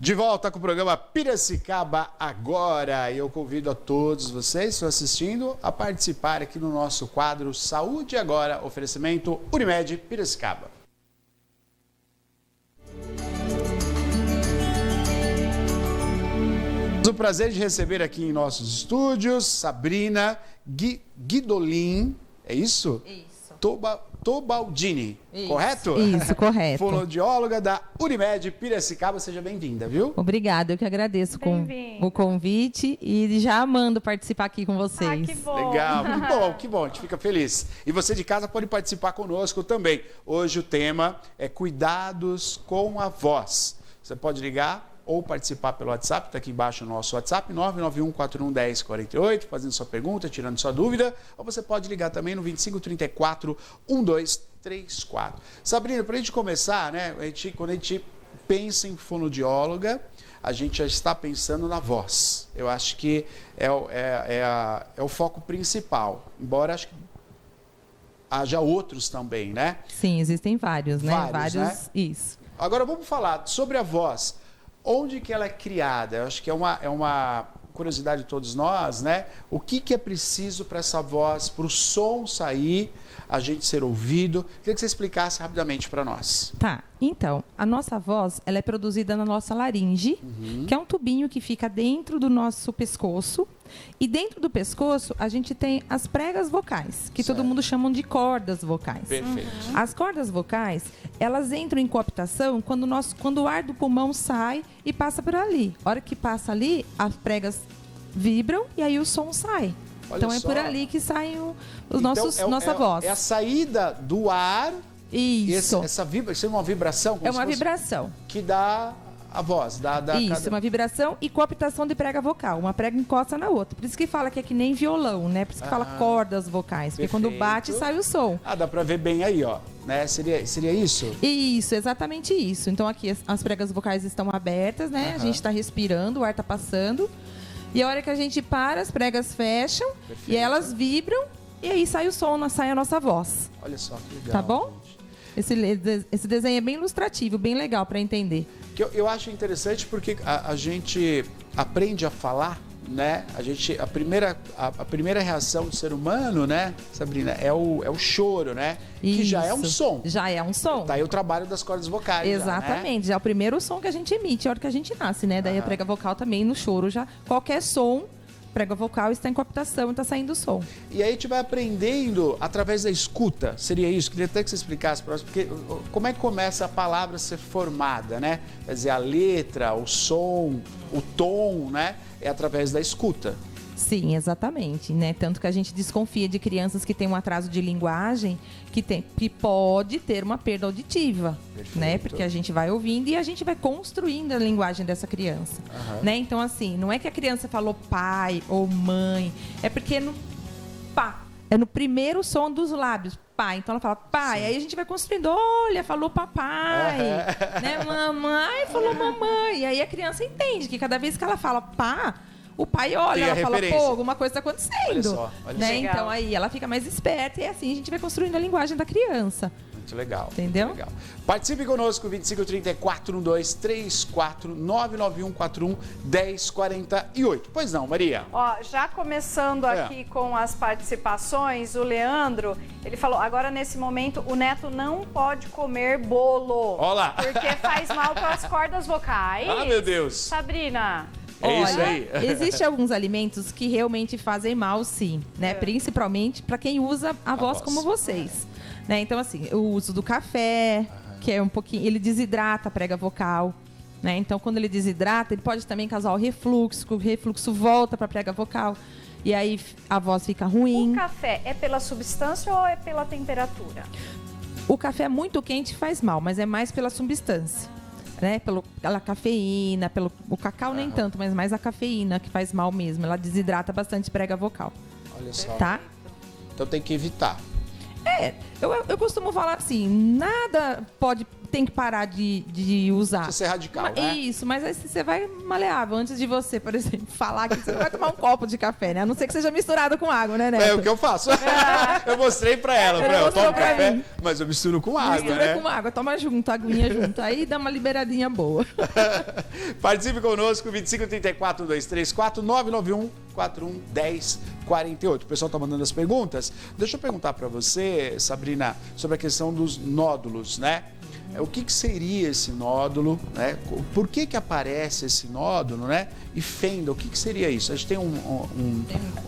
De volta com o programa Piracicaba Agora. E eu convido a todos vocês que estão assistindo a participar aqui no nosso quadro Saúde Agora, oferecimento Unimed Piracicaba. Temos o prazer de receber aqui em nossos estúdios Sabrina Guidolin, é isso? Isso. Tobaldini, Isso. Correto? Isso, correto. Fonoaudióloga da Unimed Piracicaba, seja bem-vinda, viu? Obrigada, eu que agradeço o convite e já amando participar aqui com vocês. Que bom. Legal, que bom, a gente fica feliz. E você de casa pode participar conosco também. Hoje o tema é cuidados com a voz. Você pode ligar ou participar pelo WhatsApp, está aqui embaixo o nosso WhatsApp, 991411048, fazendo sua pergunta, tirando sua dúvida, ou você pode ligar também no 2534-1234. Sabrina, para a gente começar, né, quando a gente pensa em fonoaudióloga, a gente já está pensando na voz. Eu acho que é o foco principal, embora acho que haja outros também, né? Sim, existem vários, né? Vários, né? Isso. Agora vamos falar sobre a voz. Onde que ela é criada? Eu acho que é uma curiosidade de todos nós, né? O que é preciso para essa voz, para o som sair, a gente ser ouvido? Queria que você explicasse rapidamente para nós. Tá, então, a nossa voz, ela é produzida na nossa laringe, que é um tubinho que fica dentro do nosso pescoço. E dentro do pescoço, a gente tem as pregas vocais, que todo mundo chama de cordas vocais. Perfeito. As cordas vocais, elas entram em coaptação quando o ar do pulmão sai e passa por ali. A hora que passa ali, as pregas vibram e aí o som sai. Olha então é só. por ali que sai nossa voz. voz. É a saída do ar. Isso. Isso é uma vibração? É uma vibração. Que dá a voz. Isso, uma vibração e coaptação de prega vocal. Uma prega encosta na outra. Por isso que fala que é que nem violão, né? Por isso que fala cordas vocais. Porque quando bate, sai o som. Ah, dá pra ver bem aí, ó. Né? Seria isso? Isso, exatamente isso. Então aqui as pregas vocais estão abertas, né? A gente está respirando, o ar está passando. E a hora que a gente para, as pregas fecham. Perfeito. E elas vibram. E aí sai o som, sai a nossa voz. Olha só que legal. Tá bom? Esse desenho é bem ilustrativo, bem legal para entender. Que eu acho interessante porque a gente aprende a falar, né? A primeira reação do ser humano, né, Sabrina, é o choro, né? Isso. Que já é um som. Já é um som. Tá aí o trabalho das cordas vocais. Exatamente, já é o primeiro som que a gente emite, a hora que a gente nasce, né? Daí a prega vocal também no choro já. Qualquer som, prega vocal está em coaptação e está saindo o som. E aí a gente vai aprendendo através da escuta, seria isso? Queria até que você explicasse para nós, porque como é que começa a palavra a ser formada, né? Quer dizer, a letra, o som, o tom, né? É através da escuta. Sim, exatamente, né? Tanto que a gente desconfia de crianças que têm um atraso de linguagem, que pode ter uma perda auditiva, né? Porque a gente vai ouvindo e a gente vai construindo a linguagem dessa criança, né? Então, assim, não é que a criança falou pai ou mãe, é porque é no primeiro som dos lábios, pai. Então ela fala pai, sim. Aí a gente vai construindo, olha, falou papai, né? Mamãe falou mamãe. E aí a criança entende que cada vez que ela fala pá, o pai olha, ela fala, pô, alguma coisa está acontecendo. Olha né? só. Então aí ela fica mais esperta e assim a gente vai construindo a linguagem da criança. Muito legal. Entendeu? Muito legal. Participe conosco, 2534-1234, 99141-1048. Pois não, Maria? Ó, já começando aqui com as participações, o Leandro, ele falou, agora nesse momento o neto não pode comer bolo. Olá. Porque faz mal para as cordas vocais. Ah, meu Deus. Sabrina... É isso aí. Existem alguns alimentos que realmente fazem mal, sim, né? Principalmente para quem usa a voz como vocês. Né? Então, assim, o uso do café, que é um pouquinho... Ele desidrata a prega vocal, né? Então, quando ele desidrata, ele pode também causar o refluxo volta para a prega vocal. E aí a voz fica ruim. O café é pela substância ou é pela temperatura? O café muito quente faz mal, mas é mais pela substância. Né? Pela cafeína, o cacau nem tanto, mas mais a cafeína que faz mal mesmo. Ela desidrata bastante prega vocal. Olha só. Tá? Então tem que evitar. Eu costumo falar assim, nada pode tem que parar de usar. Precisa ser radical, né? Isso, mas aí você vai maleável. Antes de você, por exemplo, falar que você vai tomar um copo de café, né? A não ser que seja misturado com água, né, Neto? É o que eu faço. Eu mostrei pra ela. Eu tomo café, mas eu misturo com água, Mistura com água, toma junto, aguinha junto. Aí dá uma liberadinha boa. Participe conosco, 2534-1234, 991-41-1048. O pessoal está mandando as perguntas. Deixa eu perguntar para você, Sabrina, sobre a questão dos nódulos, né? O que seria esse nódulo, né? Por que aparece esse nódulo, né? E fenda, o que seria isso? A gente tem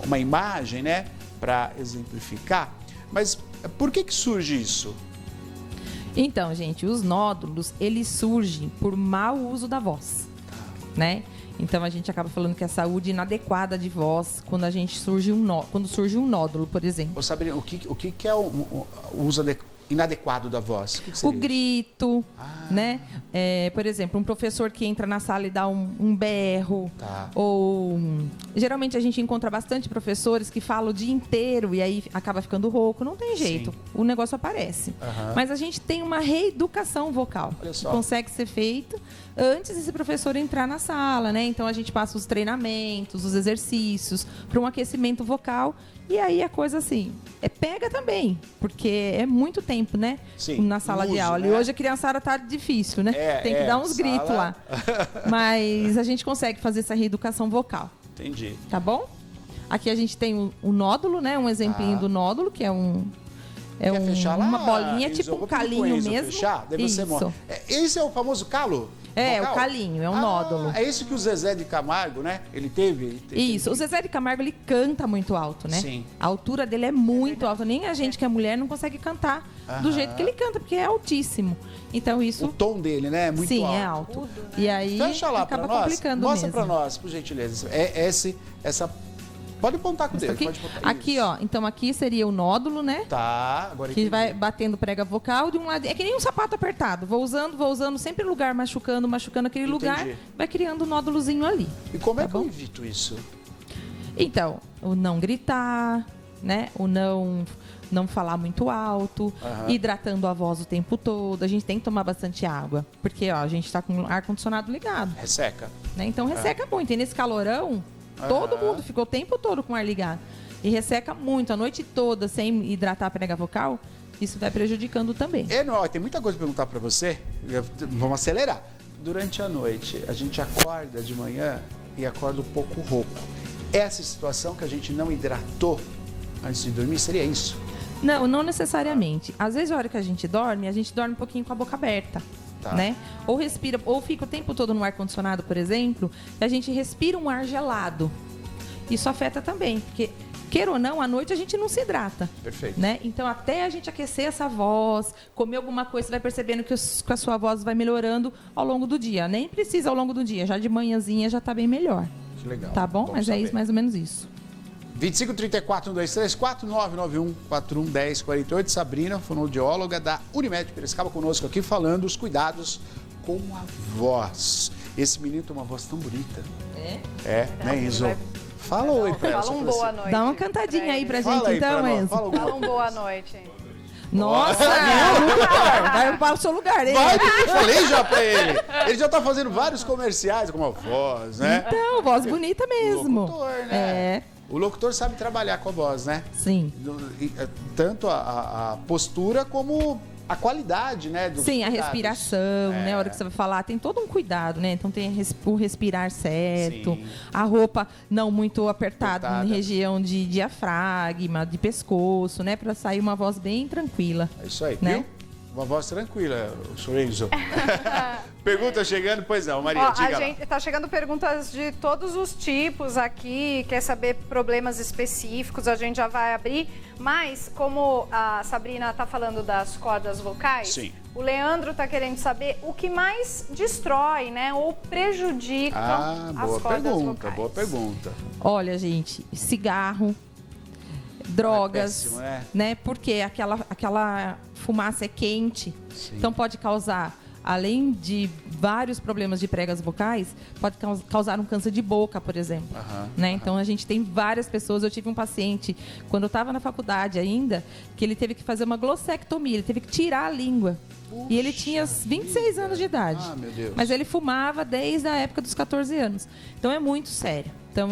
uma imagem, né? Para exemplificar. Mas por que surge isso? Então, gente, os nódulos, eles surgem por mau uso da voz, né? Então, a gente acaba falando que é saúde inadequada de voz quando quando surge um nódulo, por exemplo. Ô, Sabrina, o que é o uso inadequado da voz? O grito, né? Por exemplo, um professor que entra na sala e dá um berro. Tá. Ou geralmente a gente encontra bastante professores que falam o dia inteiro e aí acaba ficando rouco. Não tem jeito. Sim. O negócio aparece. Mas a gente tem uma reeducação vocal que consegue ser feita antes desse professor entrar na sala, né? Então a gente passa os treinamentos, os exercícios para um aquecimento vocal. E aí a coisa assim, pega também, porque é muito tempo, né? Sim, na sala de aula. Né? E hoje a criançada tá difícil, né? Tem que dar uns gritos lá. Mas a gente consegue fazer essa reeducação vocal. Entendi. Tá bom? Aqui a gente tem o nódulo, né? Um exemplinho do nódulo, que é uma bolinha, tipo um calinho mesmo. Fechar? Daí você mostra. Esse é o famoso calo? Vocal? O calinho, é um nódulo. É isso que o Zezé de Camargo, né? Ele teve. Isso, o Zezé de Camargo, ele canta muito alto, né? Sim. A altura dele é muito alta. Nem a gente que é mulher não consegue cantar do jeito que ele canta, porque é altíssimo. Então isso... O tom dele, né? É muito alto. Sim, é alto. Tudo, né? E aí fecha lá acaba pra nós. complicando Mostra mesmo. pra nós, por gentileza. Essa... Pode apontar com o dedo. Aqui, ó. Então aqui seria o nódulo, né? Tá. Agora que vai batendo prega vocal de um lado. É que nem um sapato apertado. Vou usando, sempre lugar machucando aquele lugar. Vai criando um nódulozinho ali. E como é que eu evito isso? Então, o não gritar, né? O não falar muito alto, hidratando a voz o tempo todo. A gente tem que tomar bastante água, porque ó, a gente está com o ar-condicionado ligado. Resseca. Né? Então resseca muito. E nesse calorão, todo mundo ficou o tempo todo com o ar ligado. E resseca muito, a noite toda, sem hidratar a prega vocal, isso vai prejudicando também. Tem muita coisa para perguntar para você. Vamos acelerar. Durante a noite, a gente acorda de manhã e acorda um pouco rouco. Essa situação que a gente não hidratou antes de dormir, seria isso? Não necessariamente. Às vezes, a hora que a gente dorme um pouquinho com a boca aberta. Tá. Né? Ou respira, ou fica o tempo todo no ar-condicionado, por exemplo, e a gente respira um ar gelado. Isso afeta também, porque, queira ou não, à noite a gente não se hidrata. Perfeito. Né? Então, até a gente aquecer essa voz, comer alguma coisa, você vai percebendo que a sua voz vai melhorando ao longo do dia. Nem precisa ao longo do dia, já de manhãzinha já tá bem melhor. Que legal. Tá bom? Vamos Mas saber. é isso, mais ou menos isso. 2534-1234, 991-41-1048. Sabrina, fonoaudióloga da Unimed Piracicaba, conosco aqui, falando os cuidados com a voz. Esse menino tem uma voz tão bonita. Né, Enzo? Fala oi pra ela. Fala boa noite. Dá uma cantadinha aí pra gente, aí então, pra nós. Enzo. Fala boa noite. Nossa, locutor, vai para o seu lugar, hein? Eu falei já pra ele. Ele já tá fazendo vários comerciais com uma voz, né? Então, voz bonita mesmo. Locutor, né? O locutor sabe trabalhar com a voz, né? Sim. Tanto a postura como a qualidade, né? Sim, a respiração, né? A hora que você vai falar, tem todo um cuidado, né? Então tem o respirar certo, Sim. a roupa não muito apertada, em região de diafragma, de pescoço, né? Pra sair uma voz bem tranquila. É isso aí, né? viu? Uma voz tranquila, o senhor Enzo. Pergunta chegando, pois não, Maria, diga A gente tá chegando perguntas de todos os tipos aqui, quer saber problemas específicos, a gente já vai abrir, mas como a Sabrina tá falando das cordas vocais, Sim. O Leandro tá querendo saber o que mais destrói, né, ou prejudica as cordas vocais. Boa pergunta. Olha, gente, cigarro, drogas, péssimo, né? Porque aquela fumaça é quente, Sim. então pode causar além de vários problemas de pregas vocais, pode causar um câncer de boca, por exemplo. Né? Então, a gente tem várias pessoas. Eu tive um paciente, quando eu estava na faculdade ainda, que ele teve que fazer uma glossectomia, ele teve que tirar a língua. Puxa, e ele tinha 26 anos de idade. Meu Deus. Mas ele fumava desde a época dos 14 anos. Então, é muito sério. Então,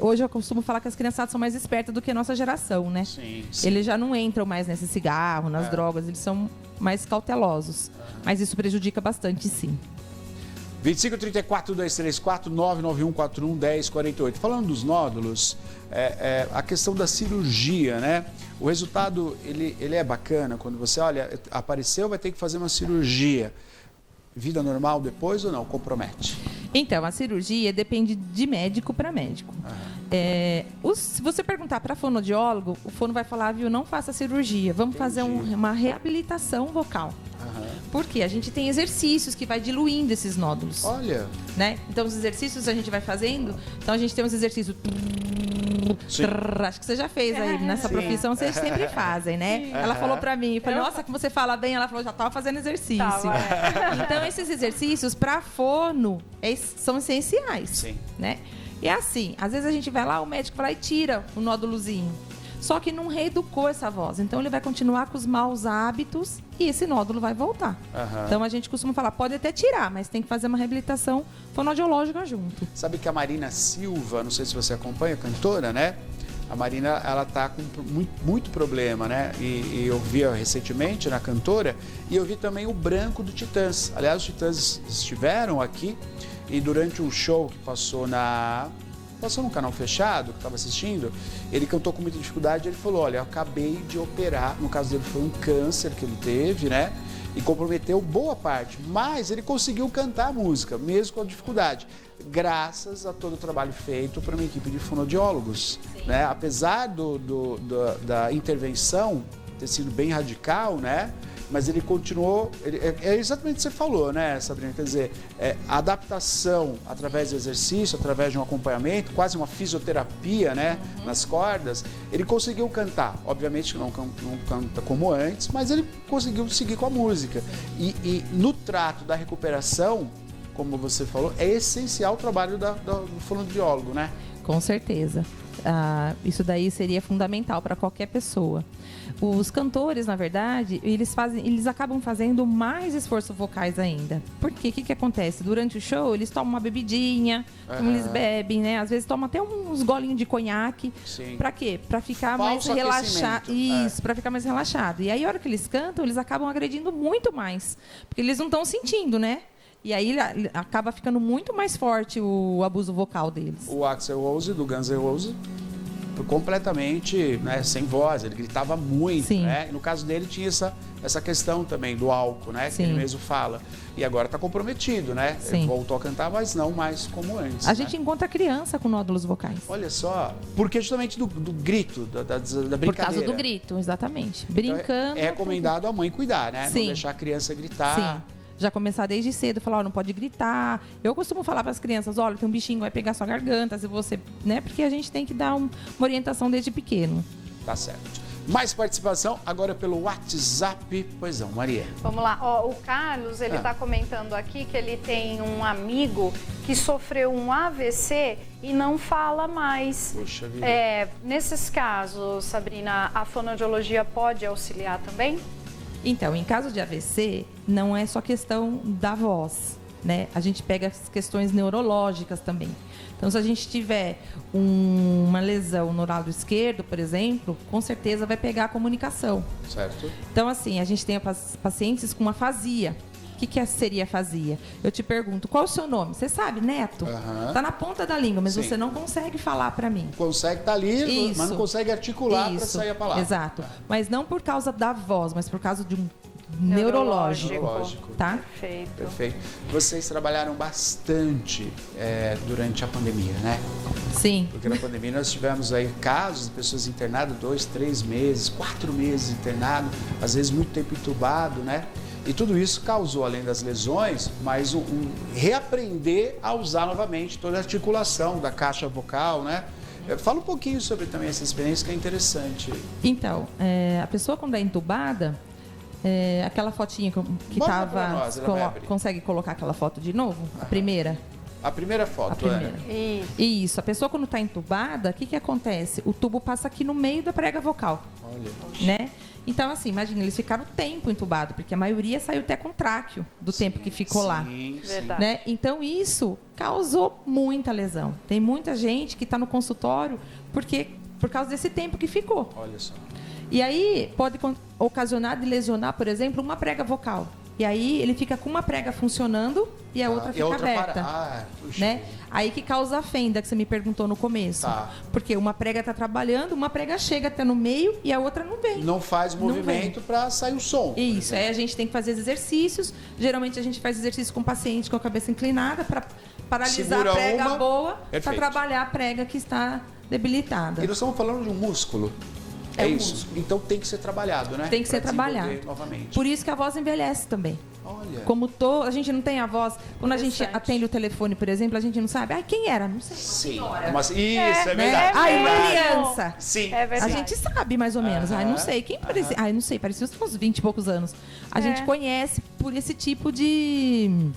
hoje eu costumo falar que as criançadas são mais espertas do que a nossa geração, né? Sim. Eles já não entram mais nesse cigarro, nas drogas, eles são mais cautelosos. Mas isso prejudica bastante, sim. 2534-234-99141-1048. Falando dos nódulos, a questão da cirurgia, né? O resultado, ele é bacana quando você, olha, apareceu, vai ter que fazer uma cirurgia. Vida normal depois ou não? Compromete? Então, a cirurgia depende de médico para médico. Se você perguntar para fonoaudiólogo, o fono vai falar, viu, não faça cirurgia, vamos fazer uma reabilitação vocal. Porque a gente tem exercícios que vai diluindo esses nódulos. Olha. Né? Então, os exercícios a gente vai fazendo. Então, a gente tem uns exercícios. Acho que você já fez aí. Nessa profissão, vocês sempre fazem, né? Ela falou pra mim, eu falei, nossa, que você fala bem. Ela falou, já tava fazendo exercício. Então, esses exercícios, pra fono, são essenciais. Sim. Né? E assim, às vezes a gente vai lá, o médico vai lá e tira o nódulozinho. Só que não reeducou essa voz. Então, ele vai continuar com os maus hábitos e esse nódulo vai voltar. Então, a gente costuma falar, pode até tirar, mas tem que fazer uma reabilitação fonoaudiológica junto. Sabe que a Marina Silva, não sei se você acompanha, cantora, né? A Marina, ela tá com muito problema, né? E eu vi recentemente na cantora e eu vi também o Branco do Titãs. Aliás, os Titãs estiveram aqui e durante um show que passou no canal fechado, que estava assistindo, ele cantou com muita dificuldade, ele falou, olha, eu acabei de operar, no caso dele foi um câncer que ele teve, né? E comprometeu boa parte, mas ele conseguiu cantar a música, mesmo com a dificuldade, graças a todo o trabalho feito por uma equipe de fonoaudiólogos, né? Apesar da intervenção ter sido bem radical, né? Mas ele continuou, é exatamente o que você falou, né, Sabrina? Quer dizer, a adaptação através do exercício, através de um acompanhamento, quase uma fisioterapia, né, nas cordas, ele conseguiu cantar. Obviamente que não canta como antes, mas ele conseguiu seguir com a música. E no trato da recuperação, como você falou, é essencial o trabalho do fonoaudiólogo, né? Com certeza. Isso daí seria fundamental para qualquer pessoa. Os cantores, na verdade, eles acabam fazendo mais esforço vocais ainda. Porque o que acontece? Durante o show, eles tomam uma bebidinha, como eles bebem, né? Às vezes tomam até uns golinhos de conhaque. Sim. Pra quê? Pra ficar mais relaxado. Isso, pra ficar mais relaxado. E aí, a hora que eles cantam, eles acabam agredindo muito mais. Porque eles não estão sentindo, né? E aí acaba ficando muito mais forte o abuso vocal deles. O Axl Rose, do Guns N' Roses, completamente, né, sem voz, ele gritava muito, Sim. né? E no caso dele tinha essa questão também do álcool, né? Que ele mesmo fala. E agora está comprometido, né? Sim. Ele voltou a cantar, mas não mais como antes. A gente encontra criança com nódulos vocais. Olha só, porque justamente do grito, da brincadeira. Por causa do grito, exatamente. Brincando. Então é recomendado a mãe cuidar, né? Sim. Não deixar a criança gritar. Sim. Já começar desde cedo, falar, não pode gritar. Eu costumo falar para as crianças, olha, tem um bichinho que vai pegar sua garganta, se você, né? Porque a gente tem que dar uma orientação desde pequeno. Tá certo. Mais participação agora pelo WhatsApp. Pois não, Maria. Vamos lá. O Carlos, ele está comentando aqui que ele tem um amigo que sofreu um AVC e não fala mais. Puxa vida. Nesses casos, Sabrina, a fonoaudiologia pode auxiliar também? Então, em caso de AVC, não é só questão da voz, né? A gente pega as questões neurológicas também. Então, se a gente tiver uma lesão no lado esquerdo, por exemplo, com certeza vai pegar a comunicação. Certo. Então, assim, a gente tem pacientes com afasia. O que seria afasia? Eu te pergunto, qual é o seu nome? Você sabe, Neto? Tá na ponta da língua, mas você não consegue falar para mim. Consegue estar ali, mas não consegue articular para sair a palavra. Exato. Mas não por causa da voz, mas por causa de um neurológico. Tá? Perfeito. Vocês trabalharam bastante durante a pandemia, né? Sim. Porque na pandemia nós tivemos aí casos de pessoas internadas 2, 3 meses, 4 meses internado, às vezes muito tempo entubado, né? E tudo isso causou, além das lesões, mais reaprender a usar novamente toda a articulação da caixa vocal, né? Fala um pouquinho sobre também essa experiência que é interessante. Então, a pessoa quando é entubada, aquela fotinha que Mostra pra tava... nós, ela vai abrir. Consegue colocar aquela foto de novo? A primeira? A primeira foto, A primeira. Isso. Isso. A pessoa quando está entubada, o que acontece? O tubo passa aqui no meio da prega vocal. Olha. Né? Então, assim, imagina, eles ficaram tempo entubados, porque a maioria saiu até com tráqueo do tempo que ficou lá. Sim. Verdade. Né? Então, isso causou muita lesão. Tem muita gente que está no consultório por causa desse tempo que ficou. Olha só. E aí, pode ocasionar de lesionar, por exemplo, uma prega vocal. E aí, ele fica com uma prega funcionando e a outra fica aberta. Puxa. Né? Aí que causa a fenda que você me perguntou no começo. Tá. Porque uma prega está trabalhando, uma prega chega até no meio e a outra não vem. Não faz movimento para sair o som. Isso, aí a gente tem que fazer exercícios. Geralmente a gente faz exercício com o paciente com a cabeça inclinada para paralisar Segura a prega uma. boa, para Perfeito. trabalhar a prega que está debilitada. E nós estamos falando de um músculo. É um isso. músculo. Então tem que ser trabalhado, né? Tem que ser Pra desenvolver trabalhado. novamente. Por isso que a voz envelhece também. Olha. Como a gente não tem a voz, quando a gente Interessante. atende o telefone, por exemplo, a gente não sabe. Ai, quem era? Não sei. Sim. Mas isso é Né? verdade. Ai, uma mesmo. criança. Sim. É A verdade. gente sabe mais ou menos. Ai, não sei. Quem parecia? Ai, não sei. Parecia uns 20 e poucos anos. A gente conhece por esse tipo de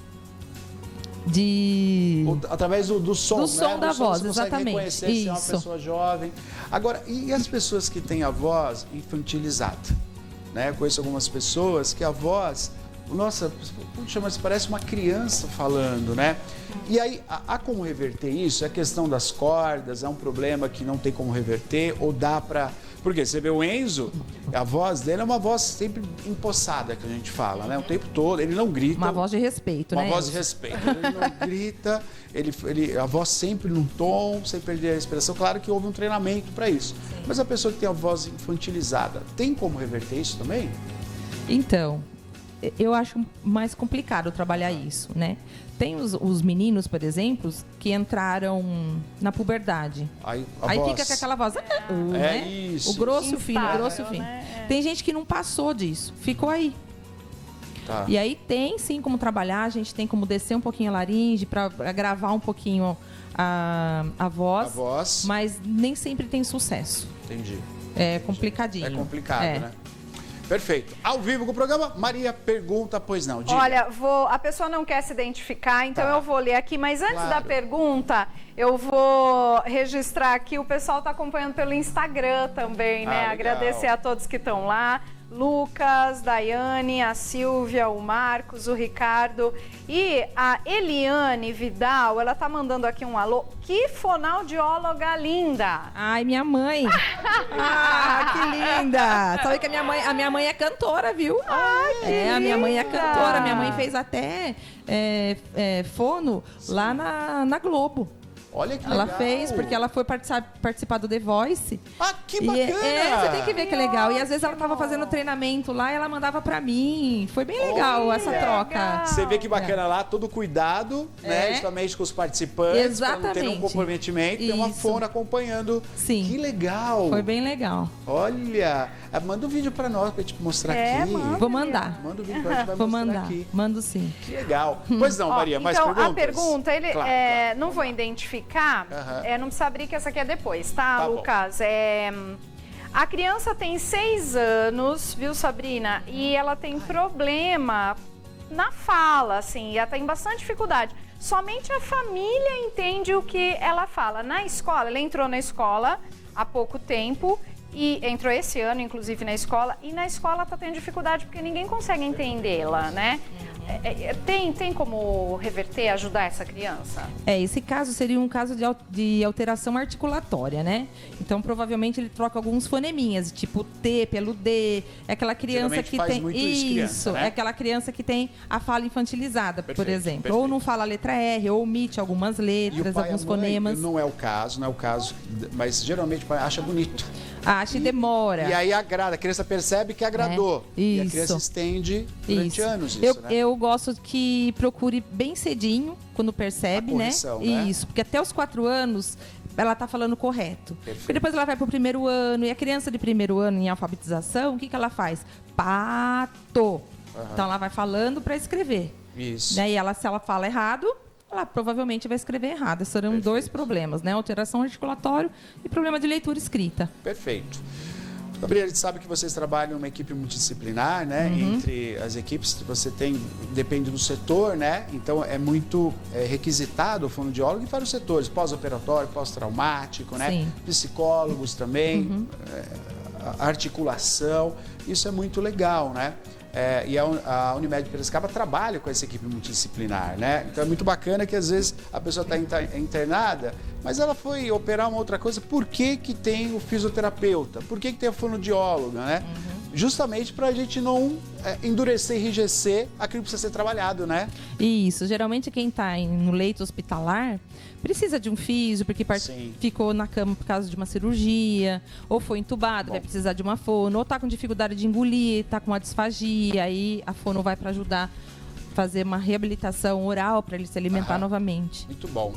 Através do som, Do som né? da voz, você consegue exatamente. reconhecer se é uma Isso. pessoa jovem. Agora, e as pessoas que têm a voz infantilizada? Né? Eu conheço algumas pessoas que a voz... Nossa, puxa, mas parece uma criança falando, né? E aí, há como reverter isso? É a questão das cordas, é um problema que não tem como reverter, ou dá pra... Porque você vê o Enzo, a voz dele é uma voz sempre empossada, que a gente fala, né? O tempo todo, ele não grita. uma voz de respeito, Uma né? voz de Elcio? respeito. Ele não grita, a voz sempre num tom, sem perder a respiração. Claro que houve um treinamento para isso. Mas a pessoa que tem a voz infantilizada, tem como reverter isso também? Então, eu acho mais complicado trabalhar isso, né? Tem os meninos, por exemplo, que entraram na puberdade. Aí Aí voz... fica com aquela voz, né? isso. O grosso e o fino, o Instável, grosso e o fino. né? Tem gente que não passou disso, ficou aí. Tá. E aí tem sim como trabalhar, a gente tem como descer um pouquinho a laringe para gravar um pouquinho a voz, A voz, mas nem sempre tem sucesso. entendi. É complicadinho. É complicado, É. né? Perfeito. Ao vivo com o programa, Maria pergunta, pois não. Diga. Olha, a pessoa não quer se identificar, então Tá. eu vou ler aqui. Mas antes Claro. da pergunta, eu vou registrar aqui. O pessoal está acompanhando pelo Instagram também, né? Legal. Agradecer a todos que estão lá. Lucas, Daiane, a Silvia, o Marcos, o Ricardo e a Eliane Vidal, ela tá mandando aqui um alô. Que fonoaudióloga linda! Ai, minha mãe. Ah, que linda. Sabe que a minha mãe é cantora, viu? Ai, que a minha mãe é linda. cantora. Minha mãe fez até fono lá na Globo. Olha que Ela legal. fez, porque ela foi participar do The Voice. Ah, que E bacana! você tem que ver que legal. E às vezes ela ótimo. tava fazendo treinamento lá e ela mandava pra mim. Foi bem legal essa troca. Você vê que bacana lá, todo cuidado, né? É. Justamente com os participantes, para não ter nenhum Exatamente. comprometimento, tem uma Isso. fono acompanhando. Sim. Que legal! Foi bem legal. Olha, manda um vídeo para nós, pra gente mostrar aqui. manda. Vou mandar. Manda um vídeo pra gente, vai Vou mostrar mandar. aqui. Mando sim. Que legal. Pois não, Ó, Maria, mais então, perguntas? a pergunta, Claro, não vou identificar, Aham. não precisa abrir que essa aqui é depois, tá, Tá bom. Lucas? A criança tem 6 anos, viu, Sabrina? E ela tem problema na fala, assim, e ela tem bastante dificuldade. Somente a família entende o que ela fala. Na escola, ela entrou na escola há pouco tempo, e entrou esse ano, inclusive, na escola, e na escola está tendo dificuldade porque ninguém consegue entendê-la, né? Tem como reverter, ajudar essa criança? Esse caso seria um caso de alteração articulatória, né? Então, provavelmente, ele troca alguns foneminhas, tipo T pelo D. É aquela criança Geralmente que faz tem... muito isso criança, né? É aquela criança que tem a fala infantilizada, por Perfeito, exemplo. perfeito. Ou não fala a letra R, ou omite algumas E o letras, pai e a alguns mãe, fonemas. não é o caso, mas geralmente o pai acha bonito. Acha e demora. E aí agrada, a criança percebe que agradou. E a Isso. criança estende durante anos isso, né? Eu gosto que procure bem cedinho, quando percebe, A correção, né? Isso, porque até os 4 anos ela tá falando correto. Perfeito. Porque depois ela vai pro primeiro ano, e a criança de primeiro ano em alfabetização, o que ela faz? Pato. Então ela vai falando para escrever. Isso. Daí se ela fala errado, ela provavelmente vai escrever errado. Esses serão 2 problemas, né? Alteração articulatória e problema de leitura escrita. Perfeito. Gabriela, a gente sabe que vocês trabalham uma equipe multidisciplinar, né? Entre as equipes que você tem, depende do setor, né? Então é muito requisitado o fonoaudiólogo em vários setores, pós-operatório, pós-traumático, né? Sim. Psicólogos também, articulação, isso é muito legal, né? E a Unimed Piracicaba trabalha com essa equipe multidisciplinar, né? Então é muito bacana que às vezes a pessoa está internada, mas ela foi operar uma outra coisa. Por que que tem o fisioterapeuta? Por que que tem a fonoaudióloga, né? Justamente para a gente não endurecer, enrijecer aquilo que precisa ser trabalhado, né? Isso. Geralmente quem está no leito hospitalar precisa de um físio, porque ficou na cama por causa de uma cirurgia, ou foi entubado, vai precisar de uma fono, ou está com dificuldade de engolir, está com uma disfagia, aí a fono vai para ajudar a fazer uma reabilitação oral para ele se alimentar novamente. Muito bom.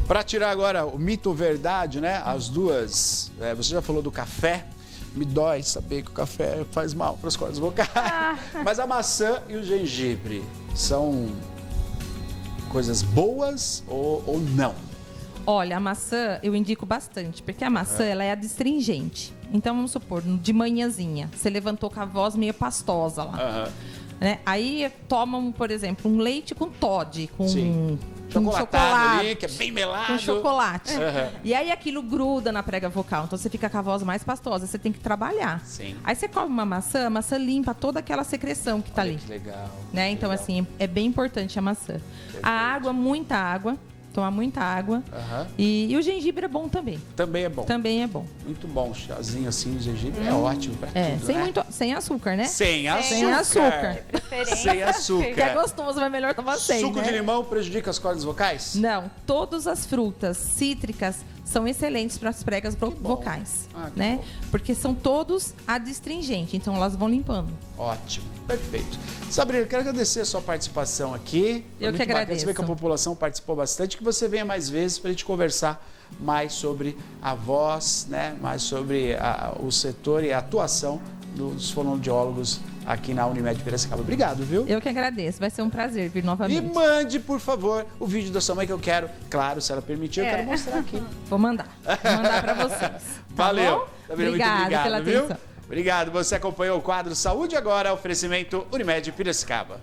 Para tirar agora o mito ou verdade, né? As duas, você já falou do café. Me dói saber que o café faz mal para as cordas vocais. Mas a maçã e o gengibre são coisas boas ou não? Olha, a maçã eu indico bastante, porque a maçã ela é adstringente. Então vamos supor, de manhãzinha, você levantou com a voz meio pastosa lá. Né? Aí tomam, por exemplo, um leite com Toddy, com chocolate ali, que é bem melado. Com chocolate. E aí aquilo gruda na prega vocal, então você fica com a voz mais pastosa, você tem que trabalhar. Sim. Aí você come uma maçã, a maçã limpa toda aquela secreção que tá ali. Que legal. Né? Então, assim, é bem importante a maçã. A água, muita água. Tomar muita água. E o gengibre é bom também. Também é bom. Também é bom. Muito bom. Chazinho assim, o gengibre é ótimo pra tudo, sem, né? sem açúcar, né? Sem açúcar. Sem açúcar. Sem açúcar. Que é gostoso, mas melhor tomar sem, Suco de limão prejudica as cordas vocais? Não. Todas as frutas cítricas são excelentes para as pregas vocais, né? Bom. Porque são todos adstringentes, então elas vão limpando. Ótimo, perfeito. Sabrina, quero agradecer a sua participação aqui. Eu que agradeço. Você vê que a população participou bastante, que você venha mais vezes para a gente conversar mais sobre a voz, né? Mais sobre o setor e a atuação dos fonoaudiólogos aqui na Unimed Piracicaba. Obrigado, viu? Eu que agradeço, vai ser um prazer vir novamente. E mande, por favor, o vídeo da sua mãe que eu quero, claro, se ela permitir, eu quero mostrar aqui. Vou mandar para vocês. Valeu. Tá bom? Muito obrigado pela viu? atenção. Obrigado. Você acompanhou o quadro Saúde Agora, oferecimento Unimed Piracicaba.